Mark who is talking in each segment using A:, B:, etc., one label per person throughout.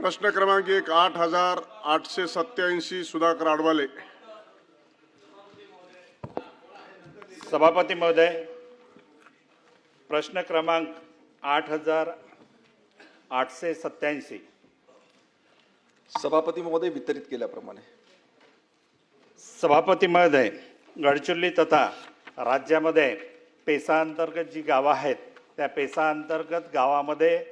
A: प्रश्न क्रमांक 1 8887 सुधाकर आडवाले।
B: सभापती महोदय, प्रश्न क्रमांक 8887
C: सभापती महोदय वितरित केल्याप्रमाणे।
B: सभापती महोदय, गडचिरोली तथा राज्यामध्ये पेसा अंतर्गत जी गावं आहेत त्या पेसा अंतर्गत गावामध्ये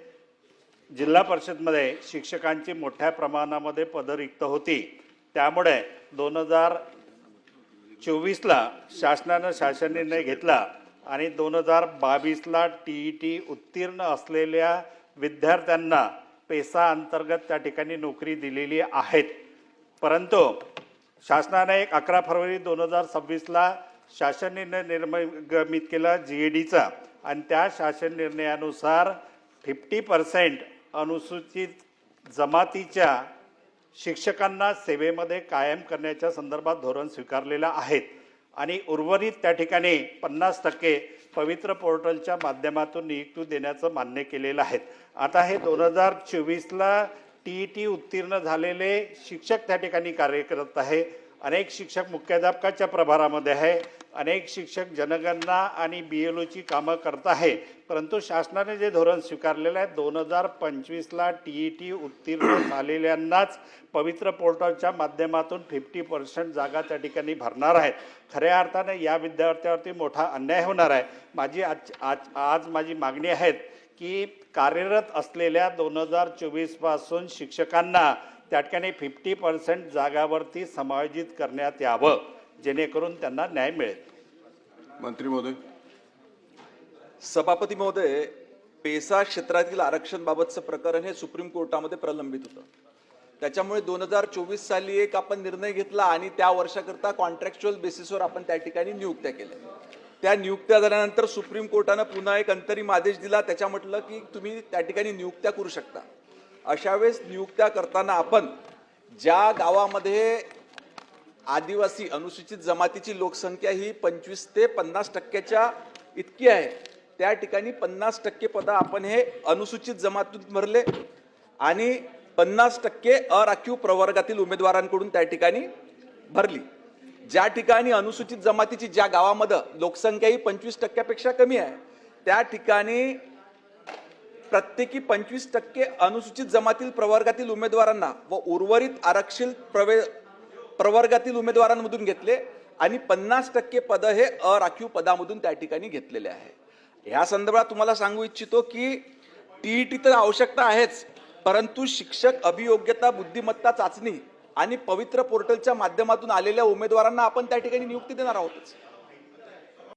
B: जिल्हा परिषदमध्ये शिक्षकांची मोठ्या प्रमाणामध्ये पदं रिक्त होती। त्यामुळे 2024ला शासनानं शासन निर्णय घेतला आणि 2022ला TET उत्तीर्ण असलेल्या विद्यार्थ्यांना पेसा अंतर्गत त्या ठिकाणी नोकरी दिलेली आहेत। परंतु शासनाने 11 फरवरी 2026ला शासन निर्णय निर्गमित केला GADचा आणि त्या शासन निर्णयानुसार 50% अनुसूचित जमातीच्या शिक्षकांना सेवेमध्ये कायम करण्याच्या संदर्भात धोरण स्वीकारलेलं आहे आणि उर्वरित त्या ठिकाणी 50% पवित्र पोर्टलच्या माध्यमातून नियुक्ती देण्याचं मान्य केलेलं आहे। आता हे 2024ला TET उत्तीर्ण झालेले शिक्षक त्या ठिकाणी कार्य करत आहे। अनेक शिक्षक मुख्याध्यापकाच्या प्रभारामध्ये आहे, अनेक शिक्षक जनगणना आणि BLOची कामं करत आहे। परंतु शासनाने जे धोरण स्वीकारलेलं आहे 2025ला TET उत्तीर्ण झालेल्यांनाच पवित्र पोर्टलच्या माध्यमातून 50% जागा त्या ठिकाणी भरणार आहेत। खऱ्या अर्थाने या विद्यार्थ्यावरती मोठा अन्याय होणार आहे। आज माझी मागणी आहे की कार्यरत असलेल्या 2024 पासून शिक्षकांना त्या ठिकाणी 50% जागावरती समायोजित करण्यात यावं, जेणेकरून त्यांना न्याय मिळेल।
A: मंत्री महोदय।
C: सभापती महोदय, पेसा क्षेत्रातील आरक्षण बाबतचं प्रकरण हे सुप्रीम कोर्टामध्ये प्रलंबित होतं। त्याच्यामुळे 2024 साली एक आपण निर्णय घेतला आणि त्या वर्षाकरता कॉन्ट्रॅक्च्युअल बेसिसवर आपण त्या ठिकाणी नियुक्त्या केल्या। त्या नियुक्त्या झाल्यानंतर सुप्रीम कोर्टानं पुन्हा एक अंतरिम आदेश दिला। त्याच्या म्हटलं की तुम्ही त्या ठिकाणी नियुक्त्या करू शकता। अशा वेळेस नियुक्त्या करताना आपण ज्या गावामध्ये आदिवासी अनुसूचित जमातीची लोकसंख्या ही 25 ते 50% इतकी आहे, त्या ठिकाणी 50% पदं आपण हे अनुसूचित जमातीतून भरले आणि 50% अराखीव प्रवर्गातील उमेदवारांकडून त्या ठिकाणी भरली। ज्या ठिकाणी अनुसूचित जमातीची ज्या गावामध्ये लोकसंख्या ही 25% कमी आहे त्या ठिकाणी प्रत्येकी 25% अनुसूचित जमातील प्रवर्गातील उमेदवारांना व उर्वरित आरक्षित प्रवर्गातील उमेदवारांमधून घेतले आणि 50% पद हे अराखीव पदामधून त्या ठिकाणी घेतलेले आहे। या संदर्भात तुम्हाला सांगू इच्छितो की TET तर आवश्यकता आहेच, परंतु शिक्षक अभियोग्यता बुद्धिमत्ता चाचणी आणि पवित्र पोर्टलच्या माध्यमातून आलेल्या उमेदवारांना आपण त्या ठिकाणी नियुक्ती देणार आहोत।